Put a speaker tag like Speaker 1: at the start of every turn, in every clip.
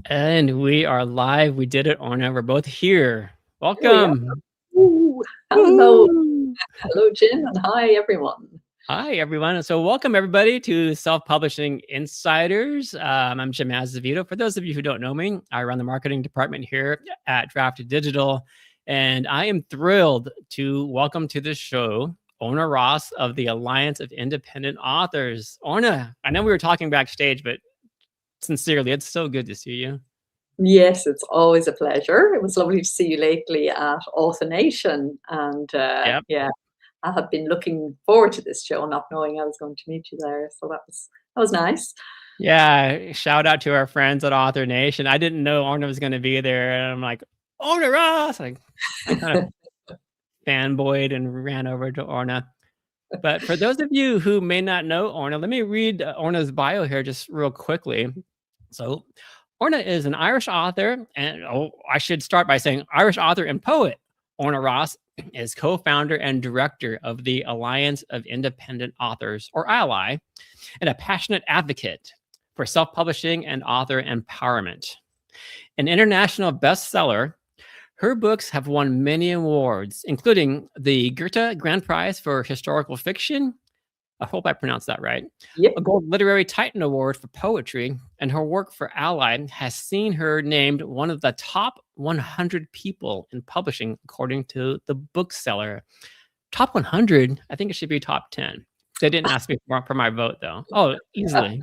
Speaker 1: And we are live. We did it, Orna. We're both here.
Speaker 2: Here we are.
Speaker 1: Welcome.
Speaker 2: Ooh, hello.
Speaker 1: Woo!
Speaker 2: Hello, Jim, and hi, everyone.
Speaker 1: Hi, everyone. So welcome, everybody, to Self-Publishing Insiders. I'm Jim Azevedo. For those of you who don't know me, I run the marketing department here at Draft Digital, and I am thrilled to welcome to the show Orna Ross of the Alliance of Independent Authors. Orna, I know we were talking backstage, but sincerely, it's so good to see you.
Speaker 2: Yes, it's always a pleasure. It was lovely to see you lately at Author Nation, and
Speaker 1: Yep.
Speaker 2: yeah, I have been looking forward to this show, not knowing I was going to meet you there. So that was nice.
Speaker 1: Yeah, shout out to our friends at Author Nation. I didn't know Orna was going to be there, and I'm like, Orna Ross! I kind of fanboyed and ran over to Orna. But for those of you who may not know Orna, let me read Orna's bio here just real quickly. So, Orna is an Irish author, and I should start by saying Irish author and poet. Orna Ross is co-founder and director of the Alliance of Independent Authors, or ALLi, and a passionate advocate for self-publishing and author empowerment. An international bestseller, her books have won many awards, including the Goethe Grand Prize for Historical Fiction. I hope I pronounced that right.
Speaker 2: Yep.
Speaker 1: A Gold Literary Titan Award for Poetry, and her work for ALLi has seen her named one of the top 100 people in publishing, according to the bookseller. Top 100? I think it should be top 10. They didn't ask me for my vote, though. Oh, easily.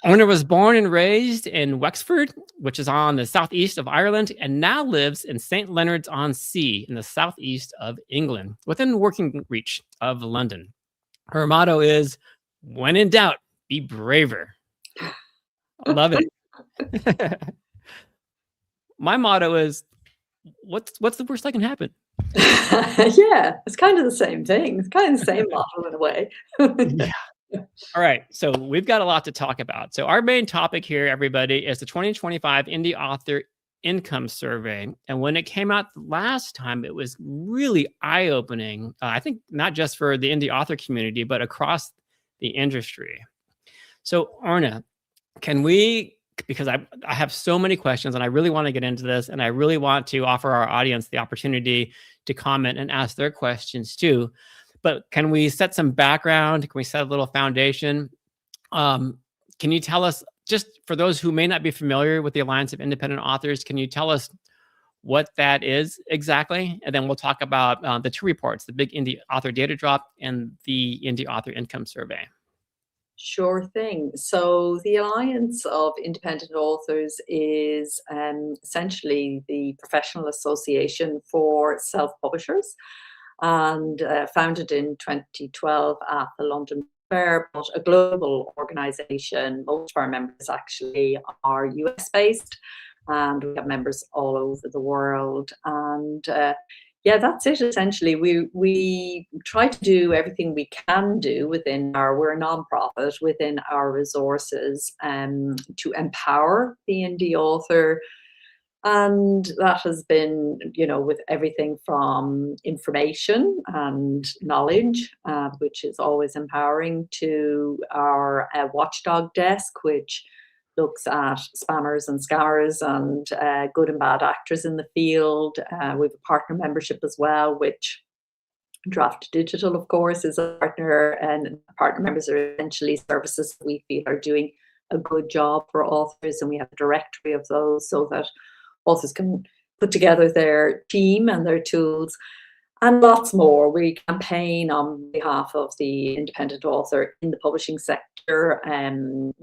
Speaker 1: Orna was born and raised in Wexford, which is on the southeast of Ireland, and now lives in St. Leonards-on-Sea in the southeast of England, within working reach of London. Her motto is, when in doubt, be braver. I love it. My motto is, what's the worst that can happen?
Speaker 2: Yeah, it's kind of the same thing. It's kind of the same model in a way.
Speaker 1: Yeah. All right, so we've got a lot to talk about. So our main topic here, everybody, is the 2025 Indie Author Income Survey. And when it came out last time, it was really eye-opening. I think not just for the indie author community, but across the industry. So Orna, can we, because I have so many questions and I really want to get into this, and I really want to offer our audience the opportunity to comment and ask their questions too. But can we set some background? Can we set a little foundation? Can you tell us, just for those who may not be familiar with the Alliance of Independent Authors, can you tell us what that is exactly? And then we'll talk about the two reports, the big Indie Author Data Drop and the Indie Author Income Survey.
Speaker 2: Sure thing. So the Alliance of Independent Authors is essentially the professional association for self-publishers, and founded in 2012 at the London Fair, but a global organization. Most of our members actually are US based, and we have members all over the world. And yeah, that's it essentially. We try to do everything we can do within we're a non-profit, within our resources, to empower the indie author. And that has been, with everything from information and knowledge, which is always empowering, to our watchdog desk, which looks at spammers and scammers and good and bad actors in the field. We have a partner membership as well, which Draft Digital, of course, is a partner, and partner members are essentially services we feel are doing a good job for authors, and we have a directory of those so that authors can put together their team and their tools, and lots more. We campaign on behalf of the independent author in the publishing sector, and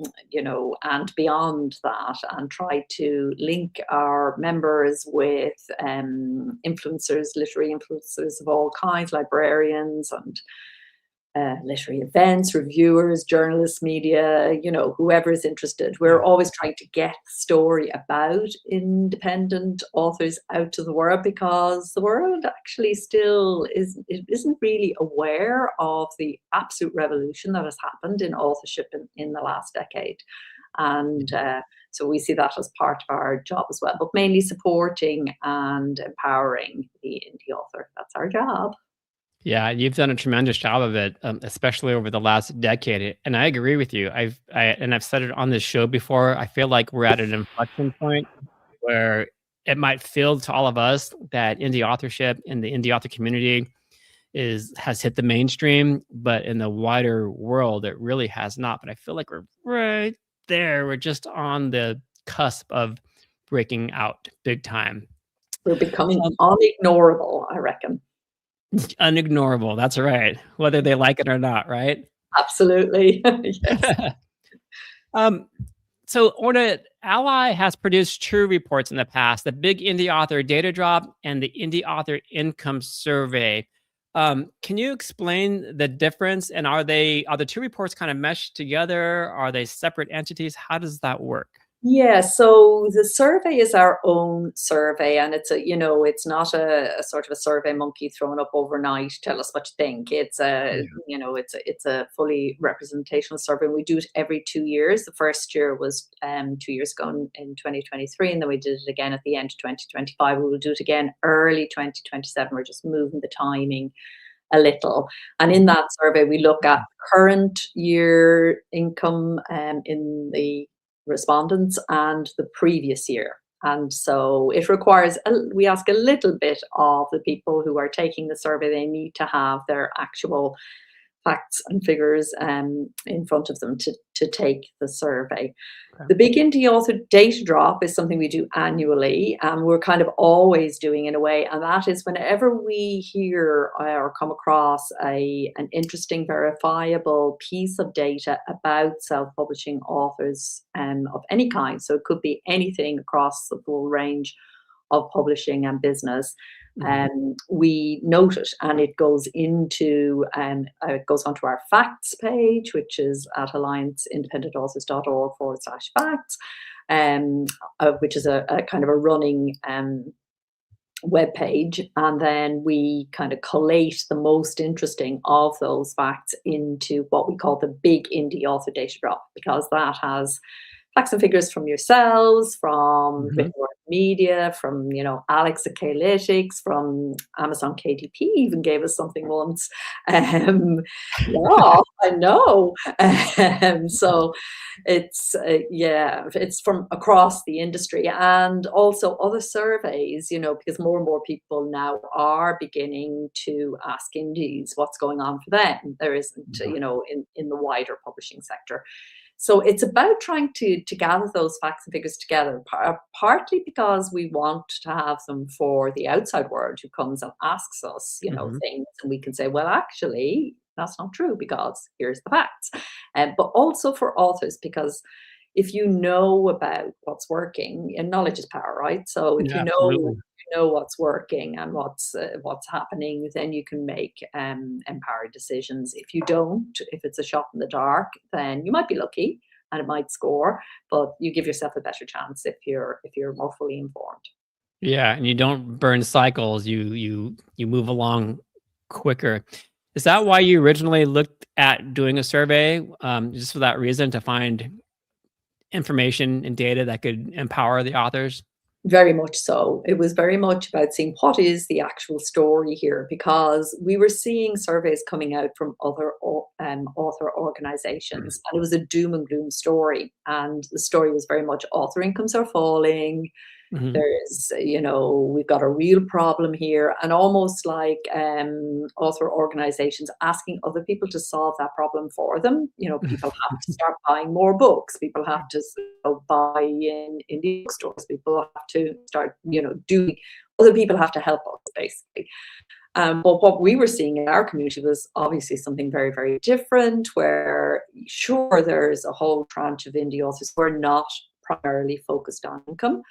Speaker 2: beyond that, and try to link our members with influencers, literary influencers of all kinds, librarians and literary events, reviewers, journalists, media, whoever is interested. We're always trying to get the story about independent authors out to the world, because the world actually still isn't really aware of the absolute revolution that has happened in authorship in the last decade. And so we see that as part of our job as well, but mainly supporting and empowering the indie author. That's our job.
Speaker 1: Yeah, you've done a tremendous job of it, especially over the last decade. And I agree with you. I've said it on this show before. I feel like we're at an inflection point where it might feel to all of us that indie authorship in the indie author community has hit the mainstream, but in the wider world, it really has not. But I feel like we're right there. We're just on the cusp of breaking out big time.
Speaker 2: We're becoming
Speaker 1: Um,
Speaker 2: unignorable, I reckon.
Speaker 1: Unignorable. That's right. Whether they like it or not, right?
Speaker 2: Absolutely. Yes.
Speaker 1: um, so Orna, ALLi has produced two reports in the past: the Big Indie Author Data Drop and the Indie Author Income Survey. Can you explain the difference? And are the two reports kind of meshed together? Are they separate entities? How does that work?
Speaker 2: Yeah, so the survey is our own survey, and it's it's not a sort of a survey monkey thrown up overnight. Tell us what you think. It's it's a fully representational survey. We do it every 2 years. The first year was 2 years ago in 2023, and then we did it again at the end of 2025. We will do it again early 2027. We're just moving the timing a little. And in that survey, we look at current year income in the respondents and the previous year. And so it requires, we ask a little bit of the people who are taking the survey. They need to have their actual facts and figures in front of them to take the survey.
Speaker 1: Okay.
Speaker 2: The Big Indie Author Data Drop is something we do annually, and we're kind of always doing in a way, and that is whenever we hear or come across an interesting, verifiable piece of data about self-publishing authors of any kind. So it could be anything across the full range of publishing and business. We note it, and it goes onto our facts page, which is at allianceindependentauthors.org/facts, which is a kind of a running web page, and then we kind of collate the most interesting of those facts into what we call the Big Indie Author Data Drop, because that has facts and figures from yourselves, from media, from Alex at K-Lytics, from Amazon KDP even gave us something once. Yeah, I know. So it's from across the industry, and also other surveys, because more and more people now are beginning to ask indies what's going on for them. There isn't, in the wider publishing sector. So it's about trying to gather those facts and figures together, partly because we want to have them for the outside world who comes and asks us, things, and we can say, well, actually, that's not true because here's the facts. But also for authors, because if you know about what's working, and knowledge is power, right? So if
Speaker 1: Yeah, absolutely.
Speaker 2: you know what's working and what's happening, then you can make empowered decisions. If you don't, if it's a shot in the dark, then you might be lucky and it might score, but you give yourself a better chance if you're more fully informed.
Speaker 1: Yeah, and you don't burn cycles. You move along quicker. Is that why you originally looked at doing a survey, just for that reason, to find information and data that could empower the authors?
Speaker 2: Very much so. It was very much about seeing what is the actual story here, because we were seeing surveys coming out from other author organizations, and it was a doom and gloom story. And the story was very much author incomes are falling. There's, we've got a real problem here, and almost like author organizations asking other people to solve that problem for them. People have to start buying more books. People have to buy in the bookstores. People have to start, doing. Other people have to help us, basically. But what we were seeing in our community was obviously something very, very different, where sure, there's a whole tranche of indie authors who are not primarily focused on income,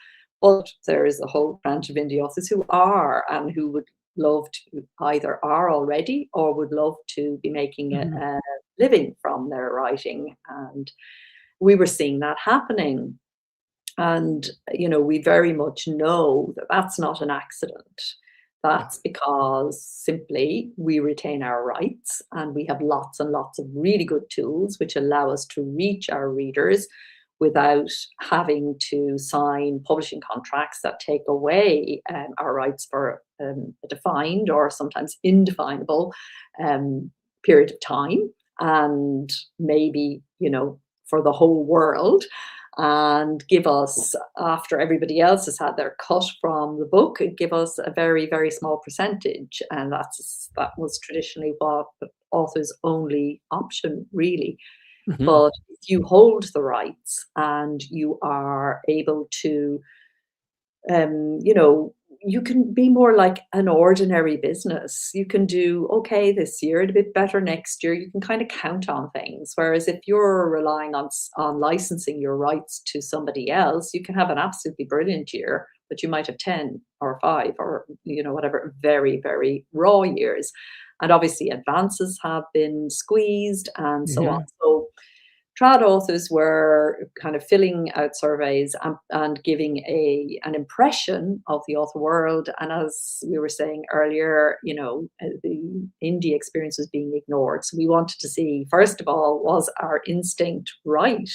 Speaker 2: but there is a whole branch of indie authors who are, and who would love to, either are already or would love to be making a living from their writing. And we were seeing that happening. And, we very much know that that's not an accident. That's because simply we retain our rights, and we have lots and lots of really good tools which allow us to reach our readers without having to sign publishing contracts that take away our rights for a defined or sometimes indefinable period of time, and maybe, for the whole world, and give us, after everybody else has had their cut from the book, give us a very, very small percentage. And that was traditionally what the author's only option, really.
Speaker 1: Mhm.
Speaker 2: But if you hold the rights and you are able to, you know, you can be more like an ordinary business. You can do okay this year, a bit better next year. You can kind of count on things. Whereas if you're relying on licensing your rights to somebody else, you can have an absolutely brilliant year, but you might have 10 or 5 or whatever very, very raw years. And obviously advances have been squeezed and so on.
Speaker 1: Mhm.
Speaker 2: So trad authors were kind of filling out surveys and giving an impression of the author world. And as we were saying earlier, the indie experience was being ignored. So we wanted to see, first of all, was our instinct right?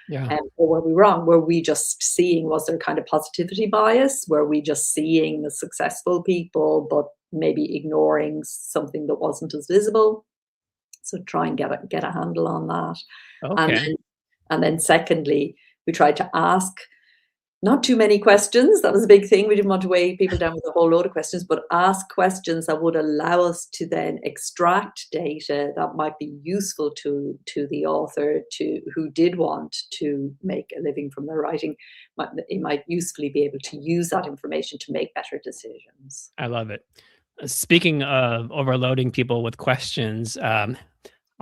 Speaker 1: Yeah.
Speaker 2: Or were we wrong? Were we just seeing, was there kind of positivity bias? Were we just seeing the successful people, but maybe ignoring something that wasn't as visible? So try and get a handle on that. And
Speaker 1: Okay.
Speaker 2: then and then secondly, we tried to ask not too many questions. That was a big thing. We didn't want to weigh people down with a whole load of questions, but ask questions that would allow us to then extract data that might be useful to the author, to who did want to make a living from their writing. It might usefully be able to use that information to make better decisions.
Speaker 1: I love it. Speaking of overloading people with questions,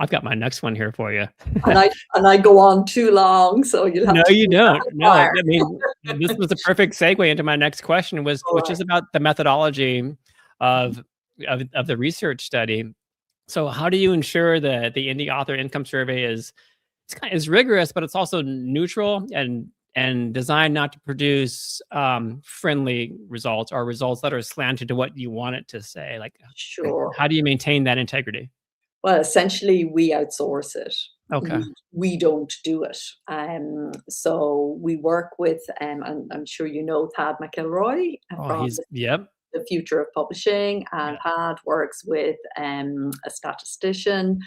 Speaker 1: I've got my next one here for you.
Speaker 2: And I go on too long, so you'll have
Speaker 1: No,
Speaker 2: to
Speaker 1: you
Speaker 2: be
Speaker 1: don't.
Speaker 2: rapid
Speaker 1: No,
Speaker 2: fire.
Speaker 1: I mean, this was a perfect segue into my next question, which
Speaker 2: Alright.
Speaker 1: is about the methodology of of the research study. So, how do you ensure that the indie author income survey is rigorous, but it's also neutral and designed not to produce friendly results or results that are slanted to what you want it to say? Like,
Speaker 2: Sure.
Speaker 1: how do you maintain that integrity?
Speaker 2: Well, essentially, we outsource it.
Speaker 1: Okay.
Speaker 2: We don't do it. So we work with, and I'm sure you know Thad McElroy
Speaker 1: Oh,
Speaker 2: from
Speaker 1: he's yep.
Speaker 2: the Future of Publishing, and
Speaker 1: Yeah.
Speaker 2: Thad works with a statistician,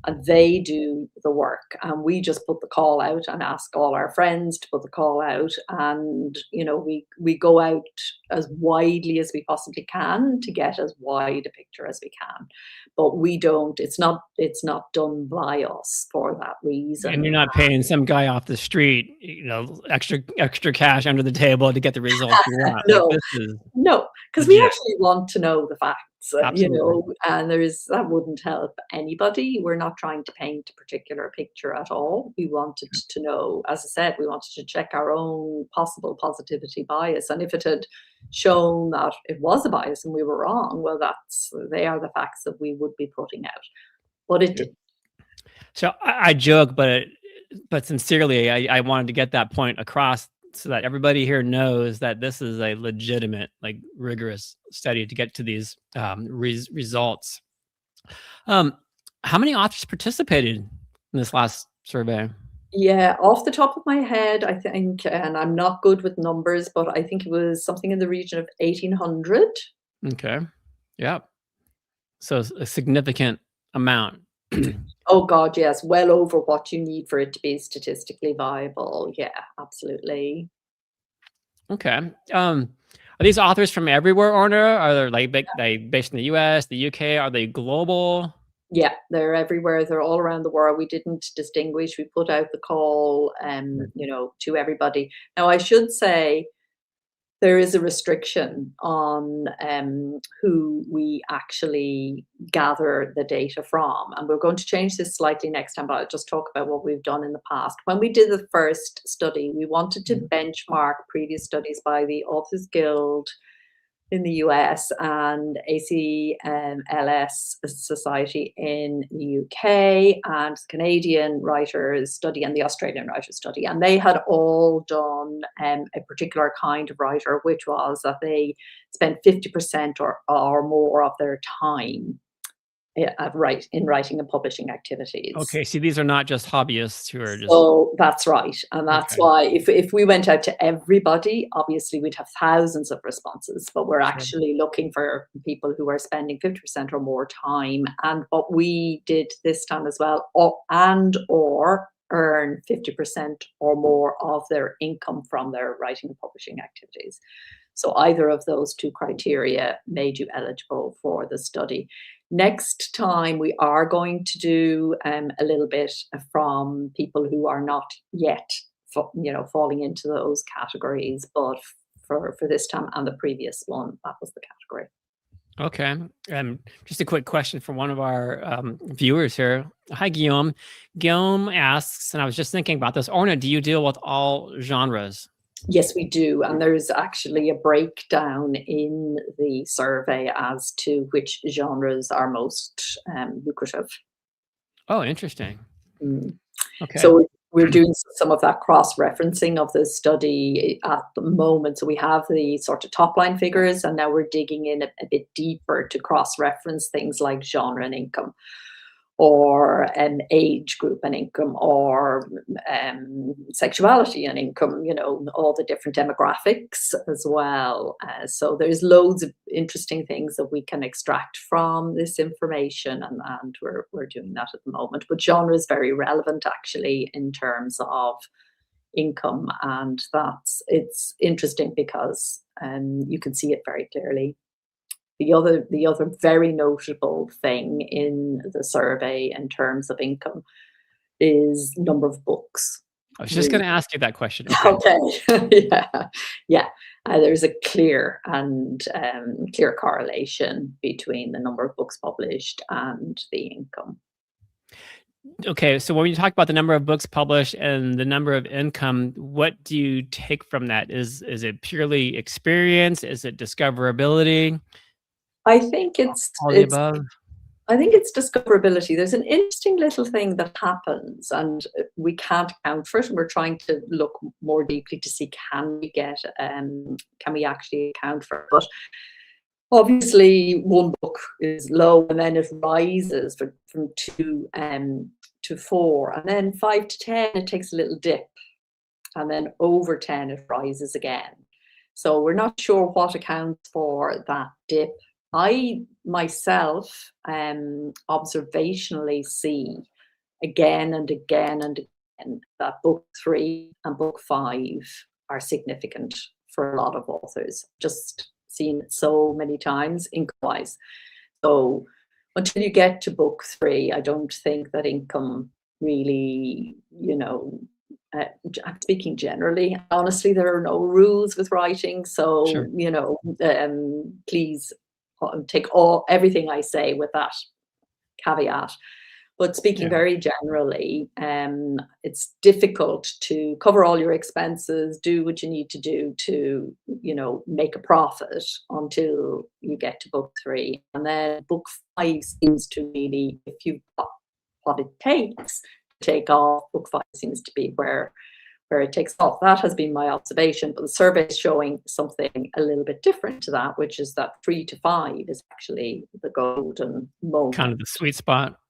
Speaker 2: and they do the work, and we just put the call out and ask all our friends to put the call out. And we go out as widely as we possibly can to get as wide a picture as we can, but we don't, it's not done by us for that
Speaker 1: And
Speaker 2: reason.
Speaker 1: you're not paying some guy off the street, extra cash under the table to get the results you want. Like,
Speaker 2: No,
Speaker 1: this is
Speaker 2: no, because we
Speaker 1: legit.
Speaker 2: actually want to know the facts,
Speaker 1: Absolutely.
Speaker 2: and that wouldn't help anybody. We're not trying to paint a particular picture at all. We wanted to know, as I said, we wanted to check our own possible positivity bias. And if it had shown that it was a bias and we were wrong, well, they are the facts that we would be putting out. But it
Speaker 1: Yep.
Speaker 2: didn't.
Speaker 1: So I joke, but sincerely, I wanted to get that point across so that everybody here knows that this is a legitimate, like rigorous study to get to these results. Um, how many authors participated in this last survey?
Speaker 2: Yeah, off the top of my head, I think, and I'm not good with numbers, but I think it was something in the region of 1,800.
Speaker 1: Okay. Yeah. So a significant amount.
Speaker 2: Oh God, yes, well over what you need for it to be statistically viable. Yeah, absolutely.
Speaker 1: Okay. Are these authors from everywhere, Orna? Are they like based in the US, the UK? Are they global?
Speaker 2: Yeah, they're everywhere. They're all around the world. We didn't distinguish. We put out the call, to everybody. Now, I should say there is a restriction on who we actually gather the data from. And we're going to change this slightly next time, but I'll just talk about what we've done in the past. When we did the first study, we wanted to benchmark previous studies by the Authors Guild in the US and ACLS Society in the UK, and the Canadian Writers Study and the Australian Writers Study. And they had all done a particular kind of writer, which was that they spent 50% or more of their time in writing and publishing activities.
Speaker 1: Okay, see, these are not just hobbyists who are just
Speaker 2: So that's right. And that's
Speaker 1: okay.
Speaker 2: why if we went out to everybody, obviously we'd have thousands of responses, but we're
Speaker 1: Sure.
Speaker 2: actually looking for people who are spending 50% or more time. And what we did this time as well, or earn 50% or more of their income from their writing and publishing activities. So either of those two criteria made you eligible for the study. Next time, we are going to do a little bit from people who are not yet, falling into those categories. But for this time and the previous one, that was the category.
Speaker 1: Okay. Just a quick question from one of our viewers here. Hi, Guillaume. Guillaume asks, and I was just thinking about this. Orna, do you deal with all genres?
Speaker 2: Yes, we do. And there's actually a breakdown in the survey as to which genres are most lucrative.
Speaker 1: Oh, interesting. Okay.
Speaker 2: So we're doing some of that cross-referencing of the study at the moment. So we have the sort of top-line figures, and now we're digging in a bit deeper to cross-reference things like genre and income, or age group and income, or sexuality and income, all the different demographics as well. So there's loads of interesting things that we can extract from this information, and we're doing that at the moment. But genre is very relevant actually in terms of income, and it's interesting because you can see it very clearly. The other very notable thing in the survey in terms of income is number of books.
Speaker 1: I was just going to ask you that question.
Speaker 2: Okay. Yeah. There's a clear correlation between the number of books published and the income.
Speaker 1: Okay, so when you talk about the number of books published and the number of income, what do you take from that? Is it purely experience? Is it discoverability?
Speaker 2: I think it's
Speaker 1: all the above.
Speaker 2: I think it's discoverability. There's an interesting little thing that happens, and we can't account for it. And we're trying to look more deeply to see can we actually account for it. But obviously, one book is low, and then it rises from 2 to 4, and then 5 to 10 it takes a little dip, and then over 10 it rises again. So we're not sure what accounts for that dip. I myself observationally see again and again and again that book 3 and book 5 are significant for a lot of authors. Just seen it so many times income-wise. So until you get to book 3, I don't think that income really, I'm speaking generally. Honestly, there are no rules with writing, so
Speaker 1: Sure.
Speaker 2: please take everything I say with that caveat. But speaking very generally, it's difficult to cover all your expenses, do what you need to do to, make a profit until you get to book 3. And then book 5 seems to really, if you've got what it takes to take off, book 5 seems to be where it takes off. That has been my observation, but the survey is showing something a little bit different to that, which is that 3 to 5 is actually the golden moment.
Speaker 1: Kind of the sweet spot.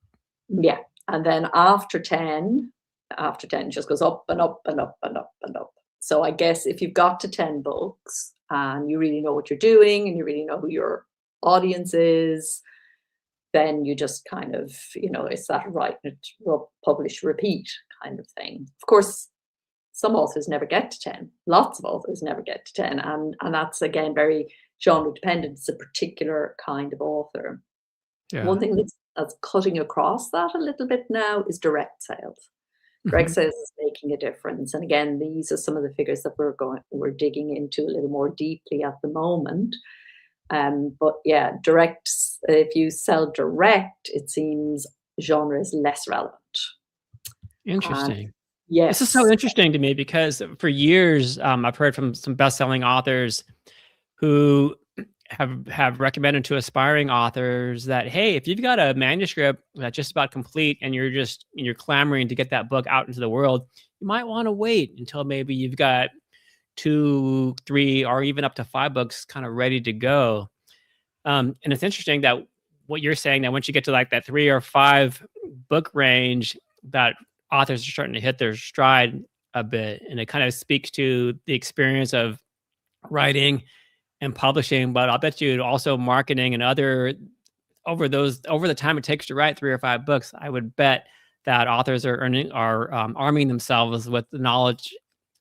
Speaker 2: Yeah. And then after 10 it just goes up and up and up and up and up. So I guess if you've got to 10 books and you really know what you're doing and you really know who your audience is, then you just kind of, it's that write, publish, repeat kind of thing. Of course, some authors never get to 10. Lots of authors never get to 10. And that's, again, very genre dependent. It's a particular kind of author. Yeah. One thing that's cutting across that a little bit now is direct sales. Direct sales is making a difference. And again, these are some of the figures that we're digging into a little more deeply at the moment. But yeah, if you sell direct, it seems genre is less relevant.
Speaker 1: Interesting.
Speaker 2: Yes.
Speaker 1: This is so interesting to me because for years, I've heard from some best-selling authors who have recommended to aspiring authors that, hey, if you've got a manuscript that's just about complete and you're clamoring to get that book out into the world, you might want to wait until maybe you've got 2, 3, or even up to 5 books kind of ready to go. And it's interesting that what you're saying, that once you get to like that 3 or 5 book range, that authors are starting to hit their stride a bit, and it kind of speaks to the experience of writing and publishing. But I'll bet you also marketing and other, over the time it takes to write 3 or 5 books, I would bet that authors are arming themselves with the knowledge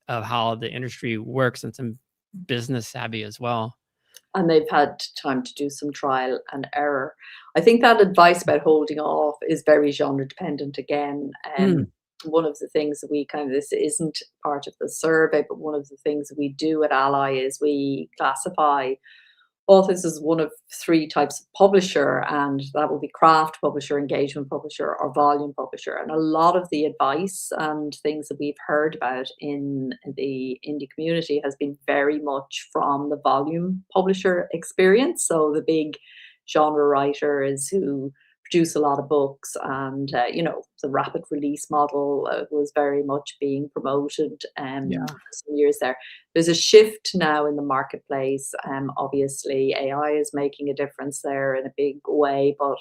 Speaker 1: of how the industry works and some business savvy as well.
Speaker 2: And they've had time to do some trial and error. I think that advice about holding off is very genre dependent again.
Speaker 1: Mm,
Speaker 2: One of the things that we kind of, this isn't part of the survey, but one of the things that we do at ALLi is we classify authors as one of 3 types of publisher, and that will be craft publisher, engagement publisher, or volume publisher. And a lot of the advice and things that we've heard about in the indie community has been very much from the volume publisher experience. So the big genre writers who produce a lot of books, and the rapid release model was very much being promoted
Speaker 1: yeah.
Speaker 2: for some years there. There's a shift now in the marketplace. Obviously, AI is making a difference there in a big way, but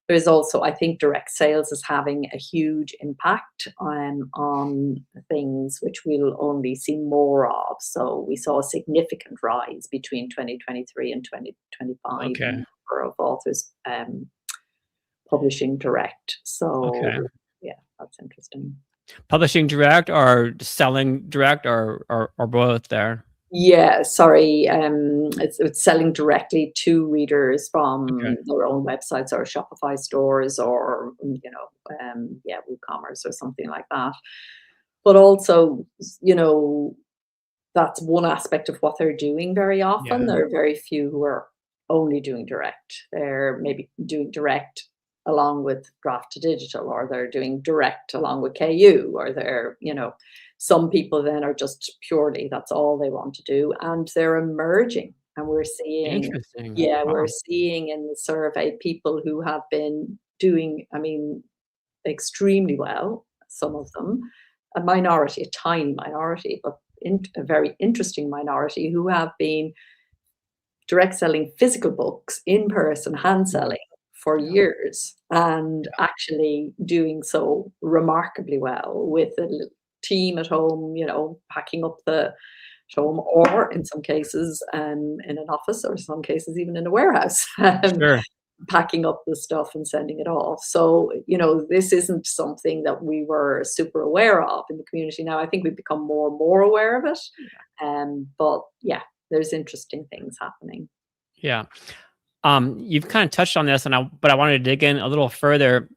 Speaker 2: there's also, I think, direct sales is having a huge impact on things, which we'll only see more of. So we saw a significant rise between 2023 and 2025 in the
Speaker 1: Okay.
Speaker 2: number of authors publishing direct. So
Speaker 1: Okay.
Speaker 2: yeah, that's interesting.
Speaker 1: Publishing direct or selling direct, or both there?
Speaker 2: Yeah, sorry. It's selling directly to readers from
Speaker 1: Okay.
Speaker 2: their own websites or Shopify stores, or WooCommerce or something like that. But also, that's one aspect of what they're doing very often.
Speaker 1: Yeah.
Speaker 2: There are very few who are only doing direct. They're maybe doing direct along with draft to digital, or they're doing direct along with KU, or some people then are just purely, that's all they want to do, and they're emerging. And we're seeing,
Speaker 1: Interesting.
Speaker 2: yeah, we're
Speaker 1: Wow.
Speaker 2: seeing in the survey people who have been doing, extremely well, some of them, a minority, a tiny minority, but a very interesting minority, who have been direct selling physical books in person, hand selling for years, and actually doing so remarkably well with a team at home, packing up the home, or in some cases in an office, or some cases even in a warehouse.
Speaker 1: Sure.
Speaker 2: Packing up the stuff and sending it off. So, this isn't something that we were super aware of in the community. Now, I think we've become more and more aware of it. But yeah, there's interesting things happening.
Speaker 1: Yeah. You've kind of touched on this, but I wanted to dig in a little further,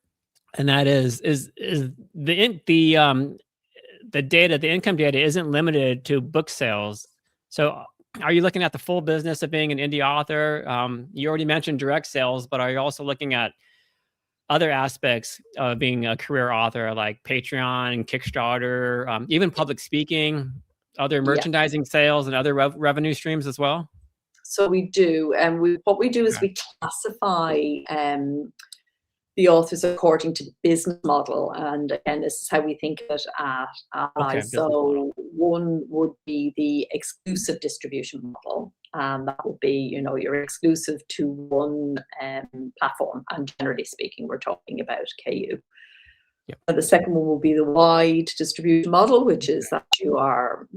Speaker 1: and that is the data, the income data isn't limited to book sales. So are you looking at the full business of being an indie author? You already mentioned direct sales, but are you also looking at other aspects of being a career author, like Patreon and Kickstarter, even public speaking, other
Speaker 2: Yeah.
Speaker 1: merchandising sales, and other revenue streams as well?
Speaker 2: So we do, and what we do is
Speaker 1: Okay.
Speaker 2: we classify the authors according to the business model, and again, this is how we think of it at ALLi.
Speaker 1: Okay, business model.
Speaker 2: So one would be the exclusive distribution model, and that would be, you're exclusive to one platform, and generally speaking, we're talking about KU.
Speaker 1: Yep.
Speaker 2: The second one will be the wide distribution model, which is that you are,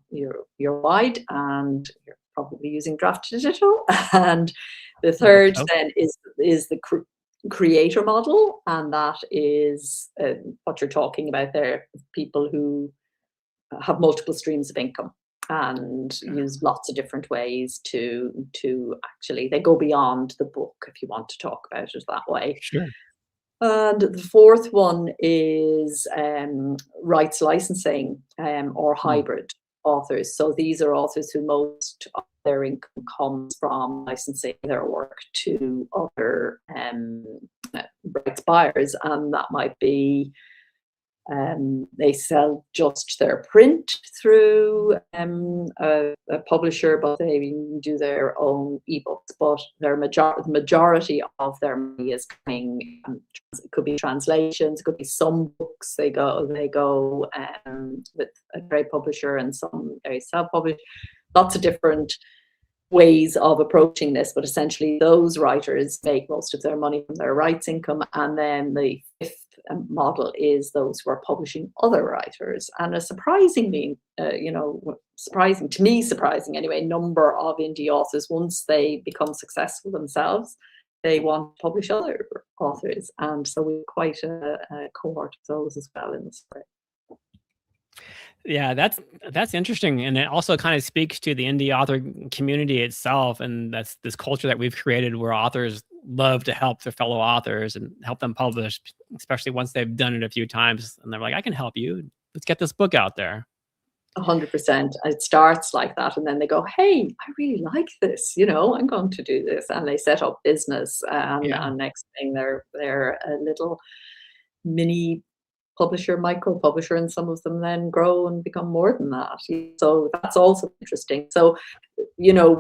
Speaker 2: you're wide, and you're probably using draft digital. And the third
Speaker 1: So.
Speaker 2: then is the creator model, and that is what you're talking about there, people who have multiple streams of income and use lots of different ways to actually, they go beyond the book, if you want to talk about it that way.
Speaker 1: Sure.
Speaker 2: And the fourth one is rights licensing, or hybrid authors. So these are authors who most of their income comes from licensing their work to other rights buyers, and that might be they sell just their print through a publisher, but they do their own ebooks. But the majority of their money is coming. It could be translations, it could be some books they go with a trade publisher, and some they self-publish. Lots of different ways of approaching this, but essentially those writers make most of their money from their rights income. And then the fifth model is those who are publishing other writers. And a surprisingly, surprising to me, surprising anyway, number of indie authors, once they become successful themselves, they want to publish other authors. And so we're quite a cohort of those as well in the story.
Speaker 1: Yeah, that's interesting, and it also kind of speaks to the indie author community itself, and that's this culture that we've created where authors love to help their fellow authors and help them publish, especially once they've done it a few times, and they're like, "I can help you. Let's get this book out there."
Speaker 2: 100%. It starts like that, and then they go, "Hey, I really like this. I'm going to do this," and they set up business, and next thing they're a little mini publisher, micro publisher, and some of them then grow and become more than that. So that's also interesting. So,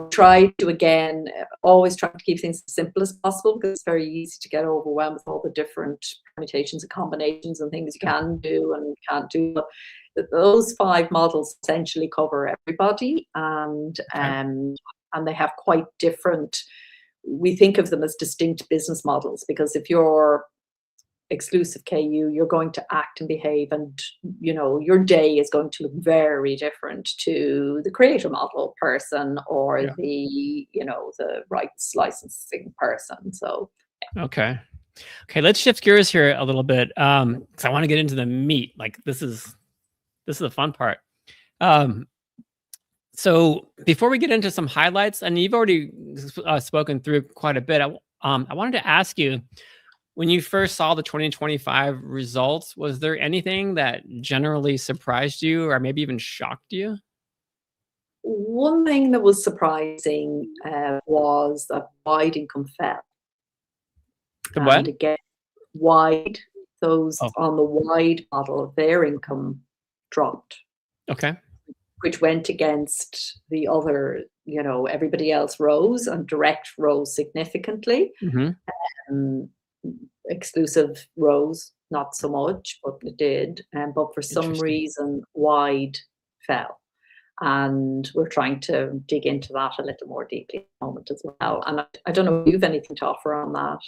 Speaker 2: try to, again, always try to keep things as simple as possible, because it's very easy to get overwhelmed with all the different permutations and combinations and things you can do and can't do. But those 5 models essentially cover everybody, and they have quite different, we think of them as distinct business models, because if you're exclusive KU, you're going to act and behave, and your day is going to look very different to the creator model person or the rights licensing person. So
Speaker 1: okay, let's shift gears here a little bit, because I want to get into the meat. Like, this is the fun part. So before we get into some highlights, and you've already spoken through quite a bit, I wanted to ask you, when you first saw the 2025 results, was there anything that generally surprised you or maybe even shocked you?
Speaker 2: One thing that was surprising was that wide income fell.
Speaker 1: The what?
Speaker 2: And again, wide, those
Speaker 1: Oh.
Speaker 2: on the wide model, their income dropped.
Speaker 1: Okay.
Speaker 2: Which went against the other, everybody else rose, and direct rose significantly.
Speaker 1: Mm-hmm.
Speaker 2: Exclusive rose not so much, but it did. But for some reason, wide fell. And we're trying to dig into that a little more deeply at the moment as well. And I don't know if you have anything to offer on that.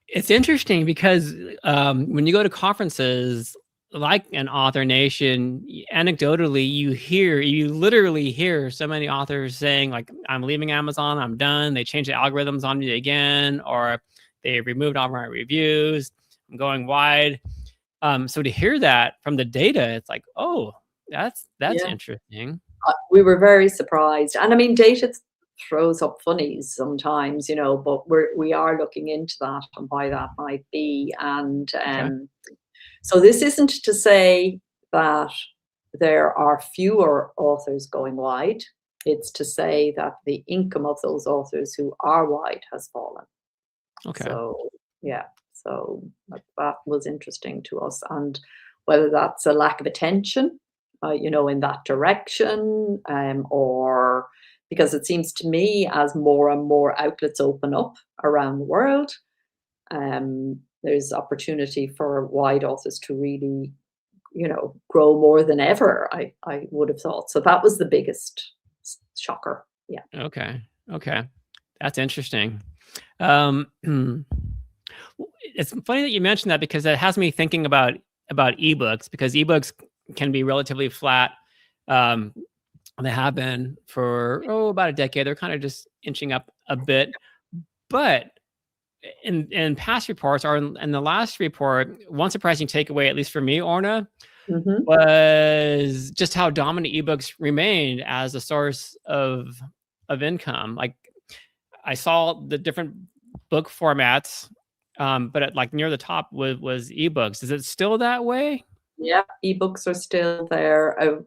Speaker 1: It's interesting because when you go to conferences like an Author Nation, anecdotally, you literally hear so many authors saying, like, I'm leaving Amazon, I'm done. They changed the algorithms on me again, or they removed all my reviews, I'm going wide. So to hear that from the data, it's like, oh, that's interesting.
Speaker 2: We were very surprised. And I mean, data throws up funnies sometimes, but we are looking into that and why that might be. And so this isn't to say that there are fewer authors going wide. It's to say that the income of those authors who are wide has fallen.
Speaker 1: Okay.
Speaker 2: So, so that was interesting to us. And whether that's a lack of attention, in that direction, or because it seems to me as more and more outlets open up around the world, there's opportunity for wide authors to really, grow more than ever, I would have thought. So that was the biggest shocker. Yeah.
Speaker 1: Okay. That's interesting. It's funny that you mentioned that, because it has me thinking about ebooks, because ebooks can be relatively flat. They have been for about a decade. They're kind of just inching up a bit, but in past reports, or in the last report, one surprising takeaway, at least for me, Orna, was just how dominant ebooks remained as a source of income. Like, I saw the different book formats, but at, near the top was ebooks. Is it still that way?
Speaker 2: Yeah, ebooks are still there.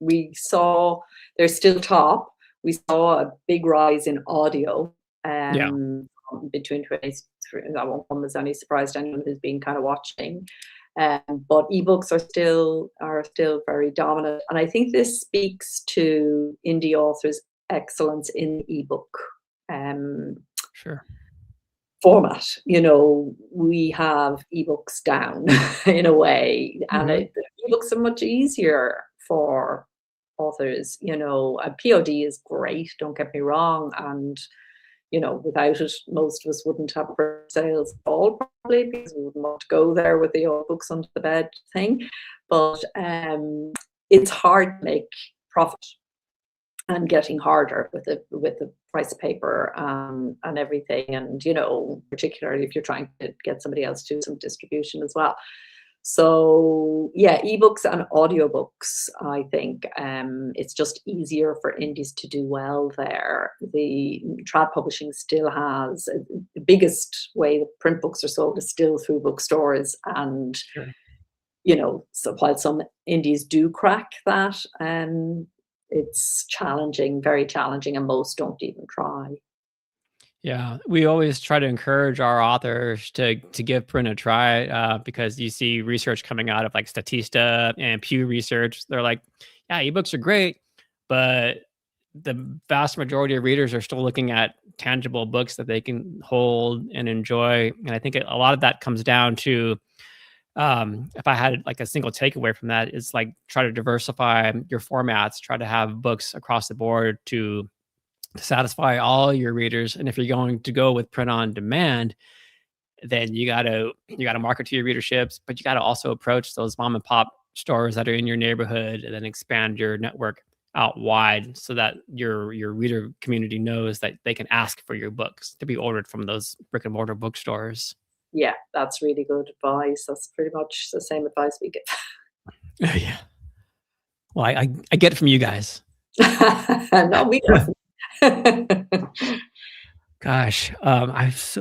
Speaker 2: We saw they're still top. We saw a big rise in audio. Between 23, that won't come as any surprise to anyone who's been kind of watching. But ebooks are still very dominant, and I think this speaks to indie authors' excellence in the ebook format. We have ebooks down in a way, and the ebooks are much easier for authors. You know, a POD is great, don't get me wrong, and you know, without it, most of us wouldn't have print sales at all, probably, because we wouldn't want to go there with the old books under the bed thing. But it's hard to make profit, and getting harder with the price of paper and everything. And you know, particularly if you're trying to get somebody else to do some distribution as well. So yeah, ebooks and audiobooks, I think it's just easier for indies to do well there. The trad publishing still has the biggest way that print books are sold is still through bookstores, and
Speaker 1: Sure.
Speaker 2: you know, so while some indies do crack that, it's challenging, very challenging, and most don't even try.
Speaker 1: Yeah, we always try to encourage our authors to give print a try, because you see research coming out of like Statista and Pew Research. They're like, yeah, ebooks are great, but the vast majority of readers are still looking at tangible books that they can hold and enjoy. And I think a lot of that comes down to, if I had like a single takeaway from that, is like try to diversify your formats, try to have books across the board to satisfy all your readers. And if you're going to go with print on demand, then you gotta market to your readerships, but you gotta also approach those mom and pop stores that are in your neighborhood, and then expand your network out wide so that your reader community knows that they can ask for your books to be ordered from those brick and mortar bookstores.
Speaker 2: Yeah, that's really good advice. That's pretty much the same advice we give.
Speaker 1: Yeah. Well, I get it from you guys.
Speaker 2: No, we don't.
Speaker 1: Gosh, I'm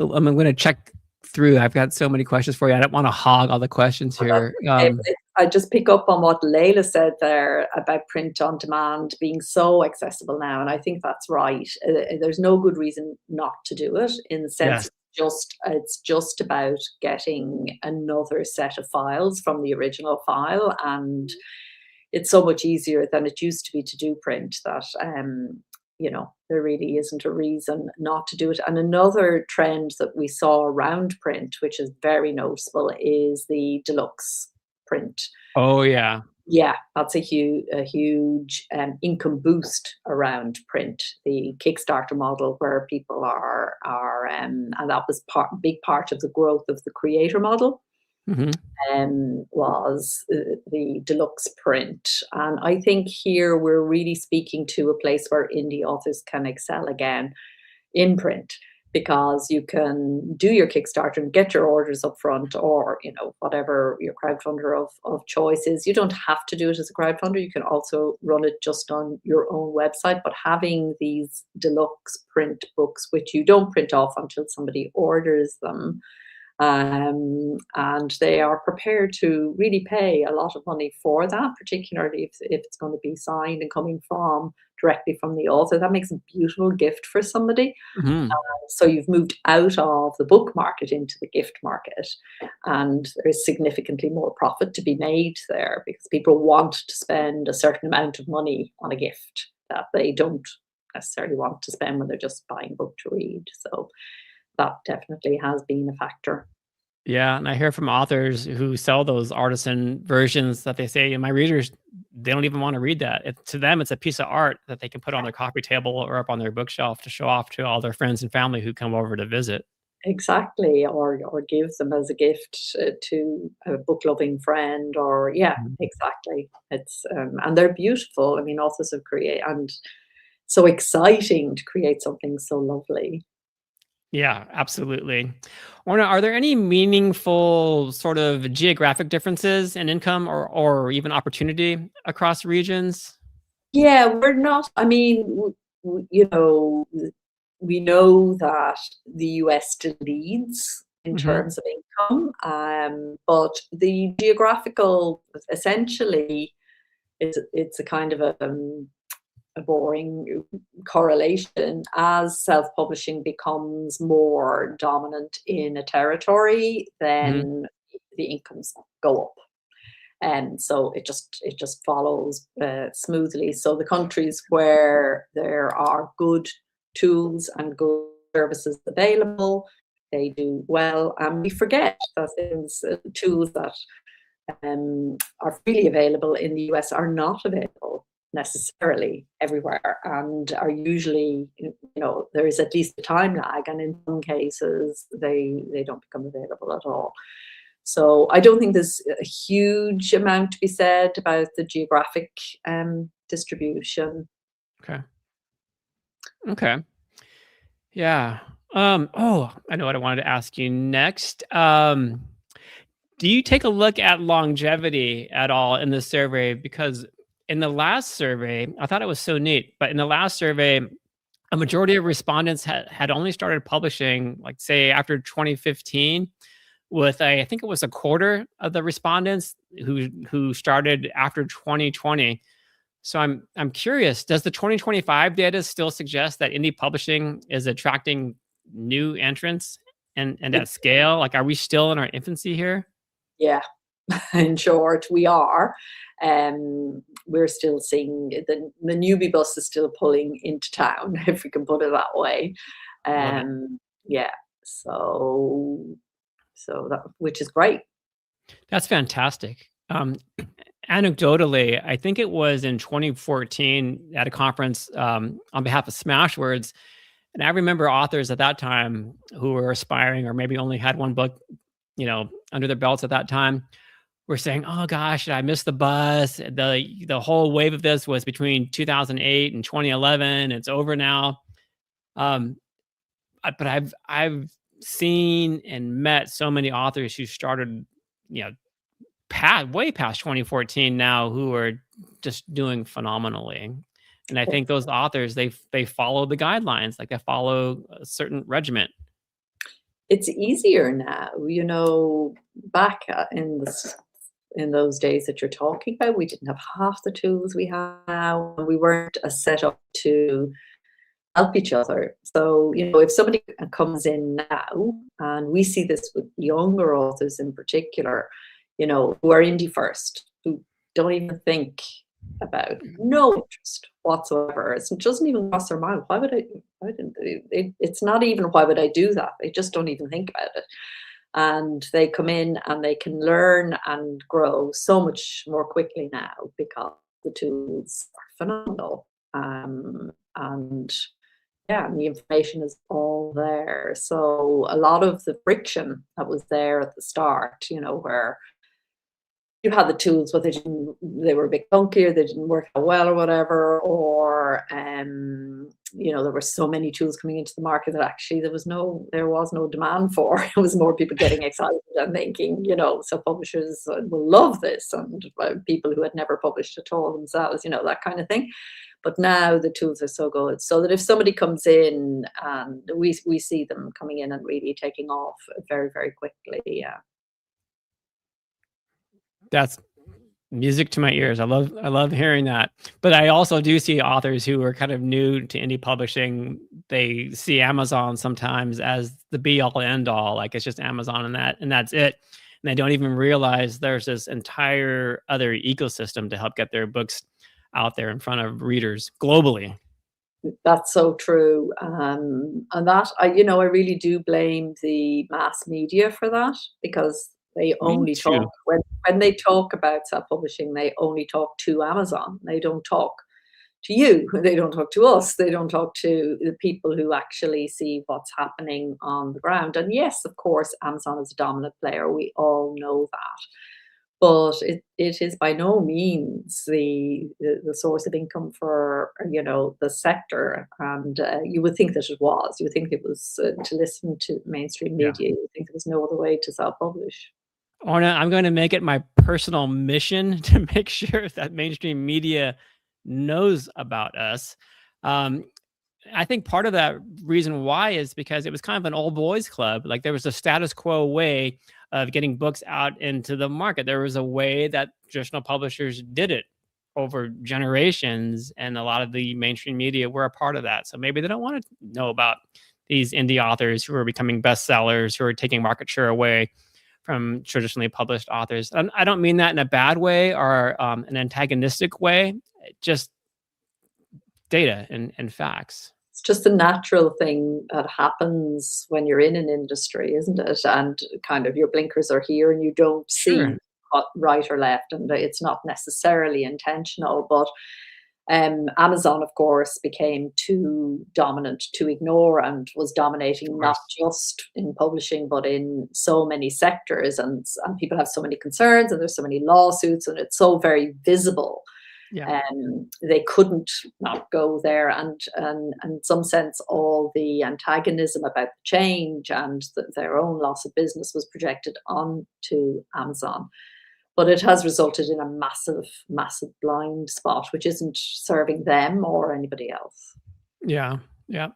Speaker 1: going to check through. I've got so many questions for you. I don't want to hog all the questions here.
Speaker 2: I just pick up on what Layla said there about print on demand being so accessible now, and I think that's right. There's no good reason not to do it, in the sense
Speaker 1: Yes.
Speaker 2: it's just about getting another set of files from the original file, and it's so much easier than it used to be to do print that you know, there really isn't a reason not to do it. And another trend that we saw around print, which is very noticeable, is the deluxe print.
Speaker 1: Oh yeah.
Speaker 2: Yeah, that's a huge income boost around print. The Kickstarter model, where people and that was big part of the growth of the creator model,
Speaker 1: Hmm.
Speaker 2: was the deluxe print. And I think here we're really speaking to a place where indie authors can excel again in print, because you can do your Kickstarter and get your orders up front, or you know, whatever your crowdfunder of choice is. You don't have to do it as a crowdfunder. You can also run it just on your own website. But having these deluxe print books, which you don't print off until somebody orders them, and they are prepared to really pay a lot of money for that, particularly if it's going to be signed and coming from directly from the author. That makes a beautiful gift for somebody.
Speaker 1: Hmm.
Speaker 2: So you've moved out of the book market into the gift market, and there's significantly more profit to be made there, because people want to spend a certain amount of money on a gift that they don't necessarily want to spend when they're just buying a book to read. So that definitely has been a factor.
Speaker 1: Yeah, and I hear from authors who sell those artisan versions that they say, my readers, they don't even want to read that. To them, it's a piece of art that they can put on their coffee table or up on their bookshelf to show off to all their friends and family who come over to visit.
Speaker 2: Exactly, or give them as a gift to a book-loving friend, or yeah,
Speaker 1: Mhm.
Speaker 2: exactly. It's and they're beautiful. I mean, authors have create and so exciting to create something so lovely.
Speaker 1: Yeah, absolutely. Orna, are there any meaningful sort of geographic differences in income or even opportunity across regions?
Speaker 2: Yeah, we're not. I mean, you know, we know that the US still leads in
Speaker 1: Hmm.
Speaker 2: terms of income, but the geographical, essentially, it's a kind of a boring correlation. As self-publishing becomes more dominant in a territory,
Speaker 1: Hmm.
Speaker 2: then the incomes go up, and so it just follows smoothly. So the countries where there are good tools and good services available, they do well, and we forget that things, tools that are freely available in the US are not available necessarily everywhere, and are usually, there is at least a time lag, and in some cases they don't become available at all. So I don't think there's a huge amount to be said about the geographic distribution.
Speaker 1: Okay. Okay. Yeah. Oh, I know what I wanted to ask you next. Do you take a look at longevity at all in the survey? Because in the last survey, I thought it was so neat, but in the last survey, a majority of respondents had only started publishing, like, say, after 2015, with I think it was a quarter of the respondents who started after 2020. So I'm curious, does the 2025 data still suggest that indie publishing is attracting new entrants and
Speaker 2: It,
Speaker 1: at scale? Like, are we still in our infancy here?
Speaker 2: yeah, in short, we are. We're still seeing the newbie bus is still pulling into town, if we can put it that way.
Speaker 1: Love it.
Speaker 2: Yeah, so that, which is great.
Speaker 1: That's fantastic. Anecdotally, I think it was in 2014 at a conference on behalf of Smashwords. And I remember authors at that time who were aspiring or maybe only had one book, under their belts at that time, were saying, "Oh gosh, I missed the bus. The whole wave of this was between 2008 and 2011. It's over now." Um, but I've seen and met so many authors who started, way past 2014 now, who are just doing phenomenally. And I think those authors, they follow the guidelines, like they follow a certain regiment.
Speaker 2: It's easier now, back in those days that you're talking about, we didn't have half the tools we have now, and we weren't as set up to help each other. So, if somebody comes in now, and we see this with younger authors in particular, who are indie first, who don't even think about, no interest whatsoever. It doesn't even cross their mind. It's not even why would I do that? They just don't even think about it. And they come in and they can learn and grow so much more quickly now because the tools are phenomenal. And yeah, and the information is all there. So a lot of the friction that was there at the start, where you had the tools, but they were a bit clunky, or they didn't work out well, or whatever, or there were so many tools coming into the market that actually there was no demand for. It was more people getting excited and thinking, so publishers will love this, and people who had never published at all themselves, that kind of thing. But now the tools are so good, so that if somebody comes in, and we see them coming in and really taking off very, very quickly. Yeah.
Speaker 1: That's music to my ears. I love hearing that. But I also do see authors who are kind of new to indie publishing. They see Amazon sometimes as the be all end all, like it's just Amazon and that's it. And they don't even realize there's this entire other ecosystem to help get their books out there in front of readers globally.
Speaker 2: That's so true. And that I really do blame the mass media for that, because they
Speaker 1: Me
Speaker 2: only
Speaker 1: too.
Speaker 2: talk when they talk about self-publishing, they only talk to Amazon. They don't talk to you. They don't talk to us. They don't talk to the people who actually see what's happening on the ground. And yes, of course, Amazon is a dominant player. We all know that. But it is by no means the source of income for, the sector, and you would think that it was. You would think it was, to listen to mainstream
Speaker 1: Yeah.
Speaker 2: media. You would think there was no other way to self-publish.
Speaker 1: Orna, I'm going to make it my personal mission to make sure that mainstream media knows about us. Um, I think part of that reason why is because it was kind of an old boys club. Like, there was a status quo way of getting books out into the market. There was a way that traditional publishers did it over generations, and a lot of the mainstream media were a part of that. So maybe they don't want to know about these indie authors who are becoming bestsellers, who are taking market share away from traditionally published authors. And I don't mean that in a bad way or an antagonistic way, just data and facts.
Speaker 2: It's just a natural thing that happens when you're in an industry, isn't it? And kind of your blinkers are here and you don't see
Speaker 1: Sure.
Speaker 2: what right or left, and it's not necessarily intentional, but Amazon, of course, became too dominant to ignore and was dominating not just in publishing, but in so many sectors. And people have so many concerns, and there's so many lawsuits, and it's so very visible.
Speaker 1: Yeah.
Speaker 2: They couldn't not go there, and in some sense, all the antagonism about the change and their own loss of business was projected onto Amazon. But it has resulted in a massive, massive blind spot, which isn't serving them or anybody else.
Speaker 1: Yeah. Yeah.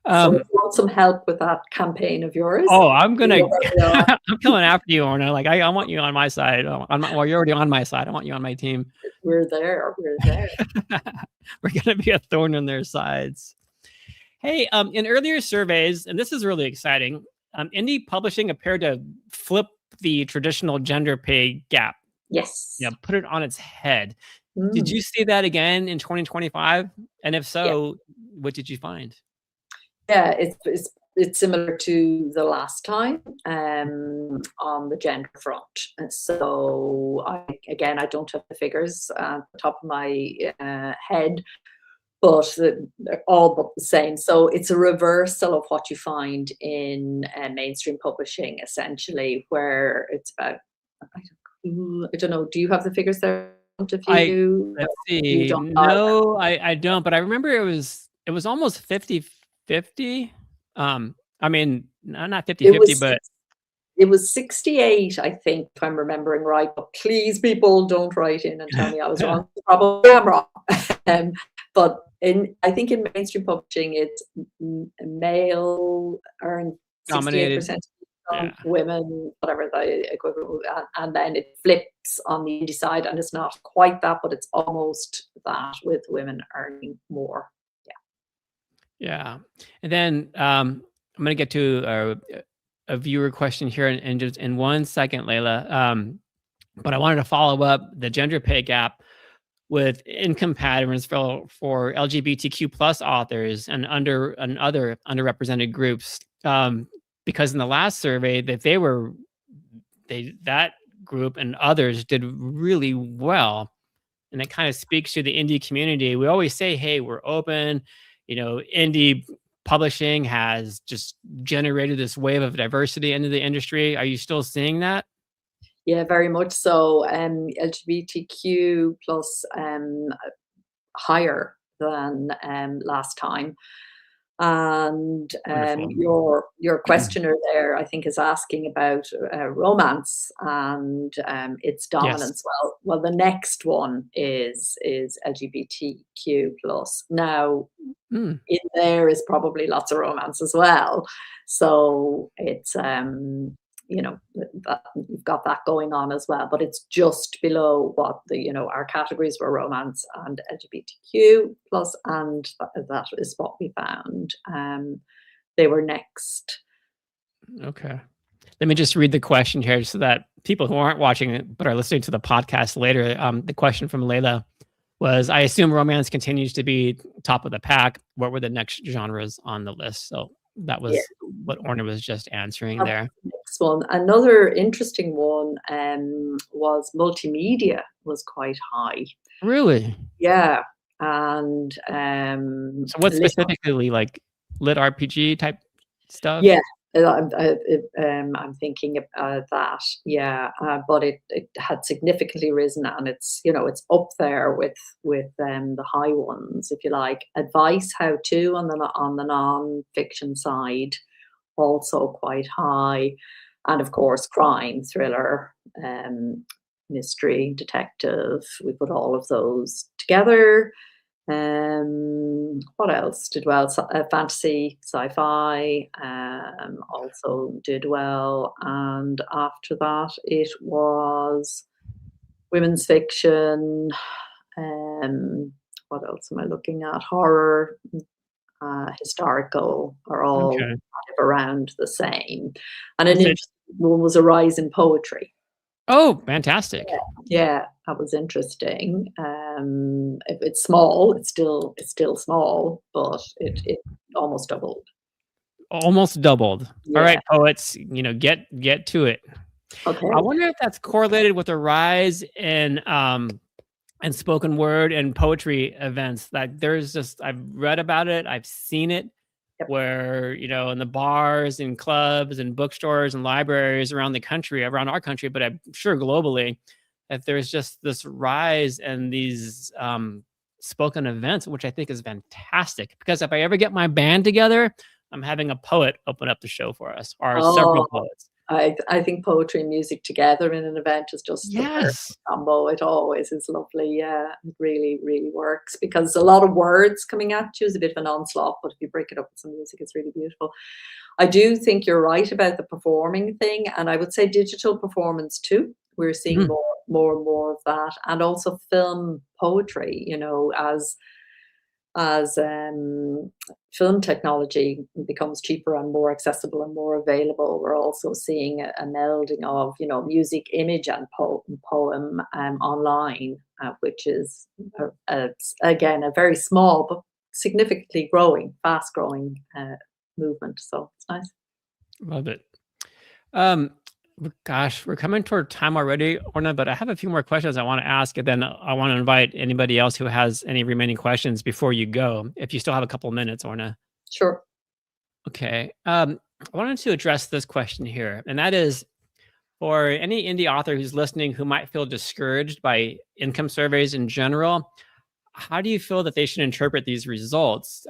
Speaker 2: So if you want some help with that campaign of yours,
Speaker 1: oh, I'm
Speaker 2: you
Speaker 1: gonna,
Speaker 2: know where we are.
Speaker 1: I'm coming after you, Orna. Like I want you on my side. Well, you're already on my side. I want you on my team.
Speaker 2: We're there. We're there.
Speaker 1: We're gonna be a thorn in their sides. Hey, in earlier surveys, and this is really exciting, indie publishing appeared to flip the traditional gender pay gap.
Speaker 2: Yes.
Speaker 1: Yeah, put it on its head. Did you see that again in 2025? And if so, what did you find?
Speaker 2: Yeah, it's similar to the last time on the gender front. And so I don't have the figures at the top of my head, but they're all but the same. So it's a reversal of what you find in mainstream publishing, essentially, where it's about, I don't know, do you have the figures there?
Speaker 1: Let's see. No, I don't, but I remember it was almost 50-50. I mean, not 50-50, but
Speaker 2: it was 68, I think, if I'm remembering right. But please, people, don't write in and tell me I was wrong. Probably I'm wrong. But I think in mainstream publishing, it's male earn 68%, women, whatever the equivalent, and then it flips on the indie side, and it's not quite that, but it's almost that, with women earning more.
Speaker 1: Yeah. And then I'm going to get to a viewer question here in just in 1 second, Layla. But I wanted to follow up the gender pay gap with income patterns for LGBTQ plus authors and other underrepresented groups. Because in the last survey, that group and others did really well. And it kind of speaks to the indie community. We always say, hey, we're open. Indie publishing has just generated this wave of diversity into the industry. Are you still seeing that?
Speaker 2: Yeah, very much so. LGBTQ plus higher than last time. And your questioner there, I think, is asking about romance and its dominance.
Speaker 1: Yes.
Speaker 2: Well, the next one is LGBTQ plus. Now, in there is probably lots of romance as well. So it's you've got that going on as well, but it's just below what our categories were: romance and LGBTQ plus, and that is what we found. They were next.
Speaker 1: Okay. Let me just read the question here so that people who aren't watching it but are listening to the podcast later. The question from Layla was, I assume romance continues to be top of the pack. What were the next genres on the list? So that was what Orna was just answering there.
Speaker 2: Next one. Another interesting one was multimedia was quite high.
Speaker 1: Really?
Speaker 2: Yeah. And
Speaker 1: so what specifically, like lit RPG type stuff?
Speaker 2: Yeah. I'm thinking that, but it had significantly risen, and it's up there with the high ones, if you like. Advice, how to on the non-fiction side, also quite high, and of course crime, thriller, mystery, detective. We put all of those together. What else did well? Fantasy, sci-fi also did well, and after that it was women's fiction. What else am I looking at? Horror, historical are all kind of around the same. And an interesting one was a rise in poetry.
Speaker 1: Oh, fantastic!
Speaker 2: Yeah, that was interesting. It's small. It's still small, but it almost doubled.
Speaker 1: Almost doubled.
Speaker 2: Yeah.
Speaker 1: All right, poets, get to it.
Speaker 2: Okay.
Speaker 1: I wonder if that's correlated with a rise in and spoken word and poetry events. Like there's just, I've read about it, I've seen it,
Speaker 2: Yep.
Speaker 1: where, you know, in the bars and clubs and bookstores and libraries around the country, around our country, but I'm sure globally, that there's just this rise and these spoken events, which I think is fantastic. Because if I ever get my band together, I'm having a poet open up the show for us, or several
Speaker 2: Oh,
Speaker 1: poets.
Speaker 2: I think poetry and music together in an event is just the perfect
Speaker 1: Yes.
Speaker 2: combo. It always is lovely. Yeah, it really, really works because a lot of words coming at you is a bit of an onslaught, but if you break it up with some music, it's really beautiful. I do think you're right about the performing thing, and I would say digital performance too. We're seeing
Speaker 1: Mhm.
Speaker 2: more and more of that, and also film poetry. You know, as film technology becomes cheaper and more accessible and more available, we're also seeing a melding of, you know, music, image, and poem online, which is again a very small but significantly growing, fast growing movement. So it's nice.
Speaker 1: Love it. Um, Gosh, we're coming toward time already, Orna, but I have a few more questions I want to ask, and then I want to invite anybody else who has any remaining questions before you go, if you still have a couple of minutes, Orna.
Speaker 2: Sure.
Speaker 1: Okay. I wanted to address this question here, and that is for any indie author who's listening who might feel discouraged by income surveys in general, how do you feel that they should interpret these results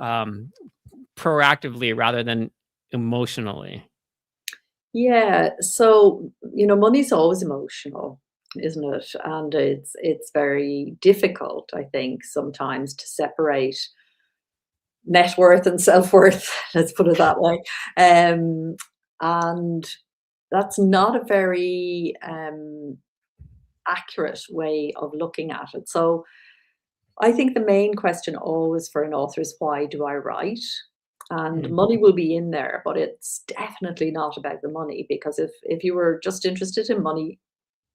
Speaker 1: proactively rather than emotionally?
Speaker 2: Yeah, so, you know, money's always emotional, isn't it? And it's very difficult, I think, sometimes to separate net worth and self-worth, let's put it that way. Um, and that's not a very accurate way of looking at it. So I think the main question always for an author is, why do I write? And
Speaker 1: Mm,
Speaker 2: money will be in there, but it's definitely not about the money, because if you were just interested in money,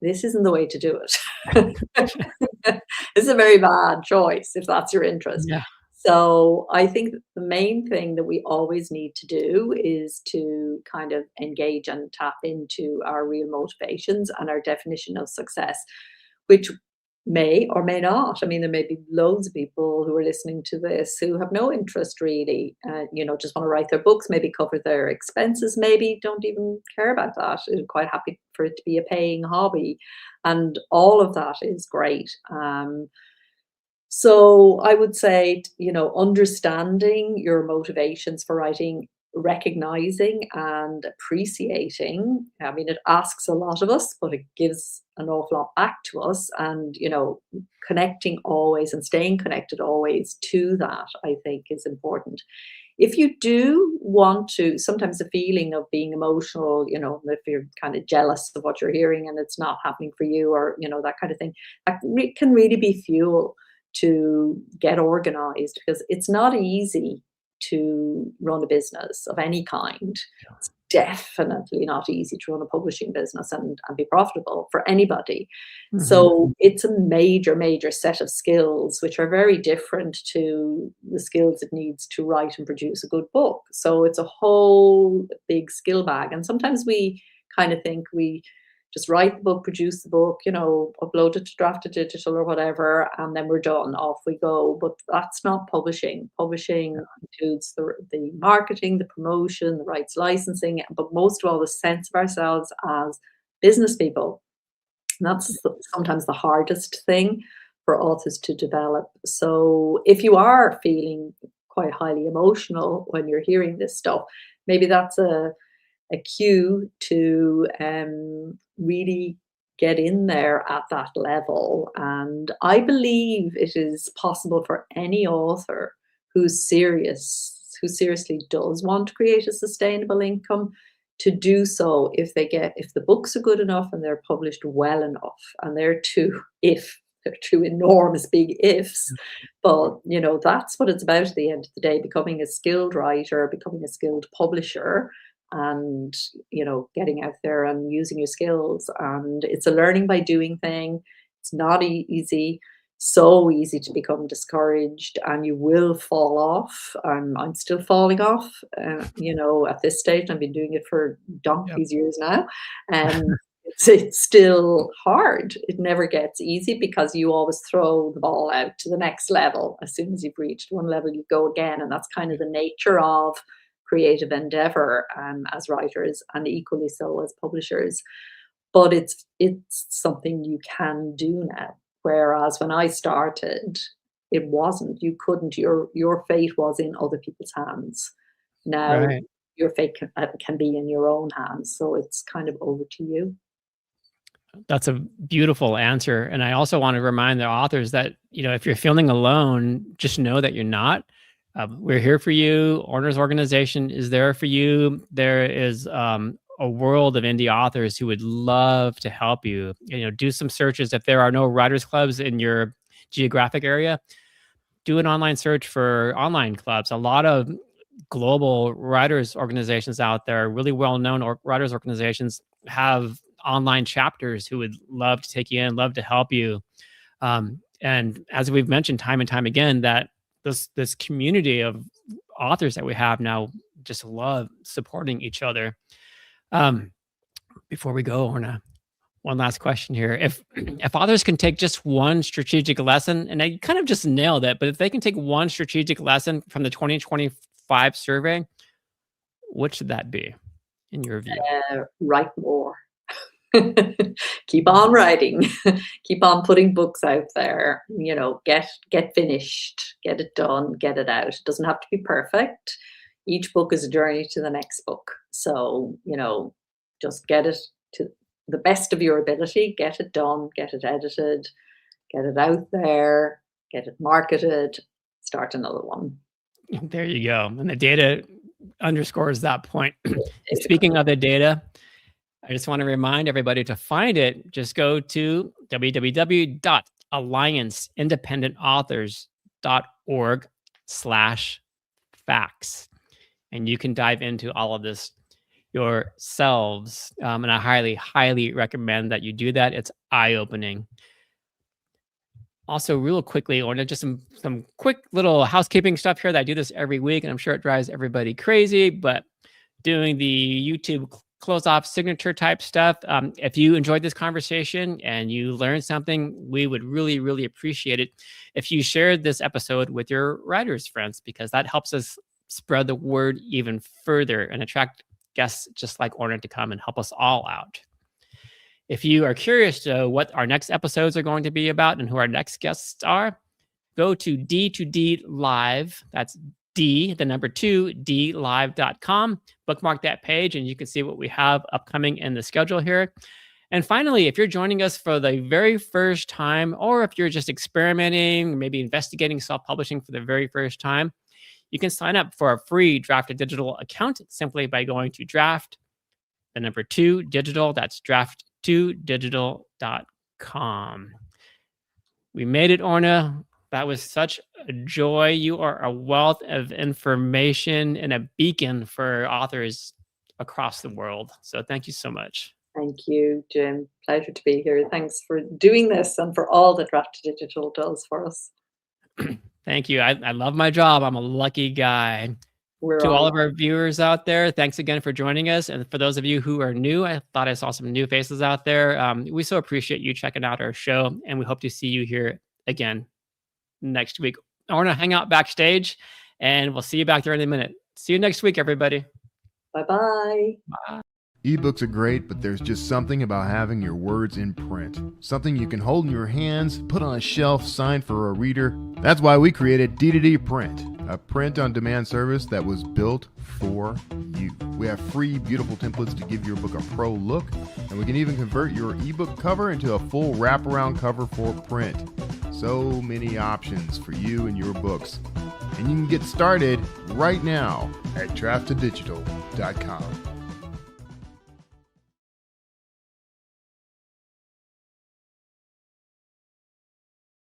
Speaker 2: this isn't the way to do it. It's a very bad choice if that's your interest.
Speaker 1: yeah.
Speaker 2: So I think that the main thing that we always need to do is to kind of engage and tap into our real motivations and our definition of success, which may or may not. I mean, there may be loads of people who are listening to this who have no interest really, you know, just want to write their books, maybe cover their expenses, maybe don't even care about that. They're quite happy for it to be a paying hobby. And all of that is great. So I would say, you know, understanding your motivations for writing, recognizing and appreciating. I mean, it asks a lot of us, but it gives an awful lot back to us. And, you know, connecting always and staying connected always to that, I think, is important. If you do want to, sometimes the feeling of being emotional, you know, if you're kind of jealous of what you're hearing and it's not happening for you, or, you know, that kind of thing, that can really be fuel to get organized, because it's not easy to run a business of any kind. It's definitely not easy to run a publishing business and be profitable for anybody.
Speaker 1: Mhm.
Speaker 2: So it's a major, major set of skills which are very different to the skills it needs to write and produce a good book. So it's a whole big skill bag. And sometimes we kind of think we just write the book, produce the book, you know, upload it to Draft to Digital or whatever, and then we're done, off we go. But that's not publishing. Publishing includes the marketing, the promotion, the rights licensing, but most of all, the sense of ourselves as business people. And that's sometimes the hardest thing for authors to develop. So if you are feeling quite highly emotional when you're hearing this stuff, maybe that's a cue to really get in there at that level. And I believe it is possible for any author who's serious, who seriously does want to create a sustainable income, to do so if the books are good enough and they're published well enough. And they're two enormous big ifs. But you know, that's what it's about at the end of the day: becoming a skilled writer, becoming a skilled publisher, and you know, getting out there and using your skills. And it's a learning by doing thing. It's not easy, so easy to become discouraged, and you will fall off. I'm still falling off, you know, at this stage. I've been doing it for
Speaker 1: Yep.
Speaker 2: donkey's years now. And it's still hard. It never gets easy because you always throw the ball out to the next level. As soon as you've reached one level, you go again. And that's kind of the nature of creative endeavor as writers, and equally so as publishers. But it's something you can do now. Whereas when I started, it wasn't. You couldn't. Your fate was in other people's hands. Now
Speaker 1: Right.
Speaker 2: your fate can be in your own hands. So it's kind of over to you.
Speaker 1: That's a beautiful answer. And I also want to remind the authors that, if you're feeling alone, just know that you're not. We're here for you. Orna's organization is there for you. There is a world of indie authors who would love to help you. Do some searches. If there are no writers clubs in your geographic area, do an online search for online clubs. A lot of global writers organizations out there, really well-known writers organizations, have online chapters who would love to take you in, love to help you. And as we've mentioned time and time again, that this community of authors that we have now just love supporting each other. Before we go, Orna, one last question here. If authors can take just one strategic lesson, and I kind of just nailed it, but if they can take one strategic lesson from the 2025 survey, what should that be in your view?
Speaker 2: Write more. Keep on writing. Keep on putting books out there. Get finished, get it done, get it out. It doesn't have to be perfect. Each book is a journey to the next book. So, just get it to the best of your ability, get it done, get it edited, get it out there, get it marketed, start another one.
Speaker 1: There you go. And the data underscores that point. Speaking of the data, I just want to remind everybody to find it. Just go to www.allianceindependentauthors.org/facts. And you can dive into all of this yourselves. And I highly, highly recommend that you do that. It's eye-opening. Also, real quickly, I want to just some quick little housekeeping stuff here that I do this every week, and I'm sure it drives everybody crazy, but doing the YouTube close-off signature type stuff. If you enjoyed this conversation and you learned something, we would really, really appreciate it if you shared this episode with your writers friends, because that helps us spread the word even further and attract guests just like Orna to come and help us all out. If you are curious to what our next episodes are going to be about and who our next guests are, go to D2D Live. That's D, the number 2, DLive.com. Bookmark that page and you can see what we have upcoming in the schedule here. And finally, if you're joining us for the very first time, or if you're just experimenting, maybe investigating self-publishing for the very first time, you can sign up for a free Draft Digital account simply by going to Draft, the number 2, Digital. That's draft2digital.com. We made it, Orna. That was such a joy. You are a wealth of information and a beacon for authors across the world. So thank you so much.
Speaker 2: Thank you, Jim. Pleasure to be here. Thanks for doing this and for all that Draft Digital does for us.
Speaker 1: Thank you. I love my job. I'm a lucky guy. To all of our viewers out there, thanks again for joining us. And for those of you who are new, I thought I saw some new faces out there. We so appreciate you checking out our show, and we hope to see you here again next week. I want to hang out backstage, and we'll see you back there in a minute. See you next week, everybody.
Speaker 2: Bye-bye.
Speaker 1: Bye.
Speaker 3: Ebooks are great, but there's just something about having your words in print. Something you can hold in your hands, put on a shelf, sign for a reader. That's why we created D2D Print, a print-on-demand service that was built for you. We have free, beautiful templates to give your book a pro look, and we can even convert your ebook cover into a full wraparound cover for print. So many options for you and your books. And you can get started right now at draftedigital.com.